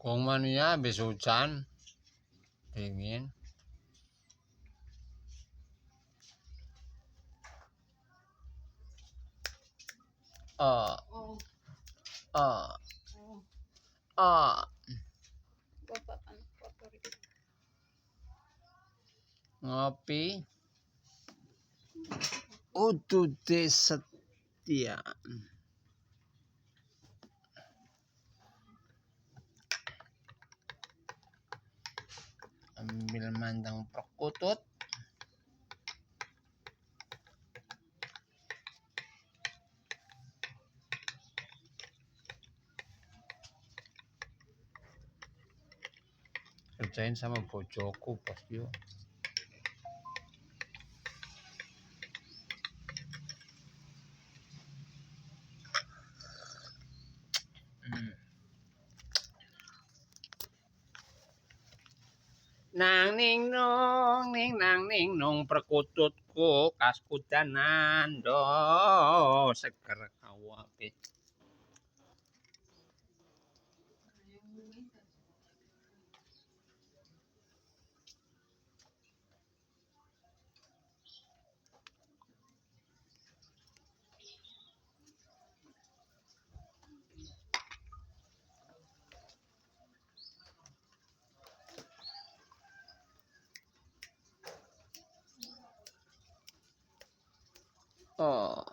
Kung mania habis hujan, dingin. Oh, Oh. oh, Oh. oh. Bapak kan kotor itu. Ngopi. Udude Setia. Ambil mandang perkutut. Kerjain sama bojoku bos yo. Nang ning nong perkututku kas kudanan do seger kawape. Oh.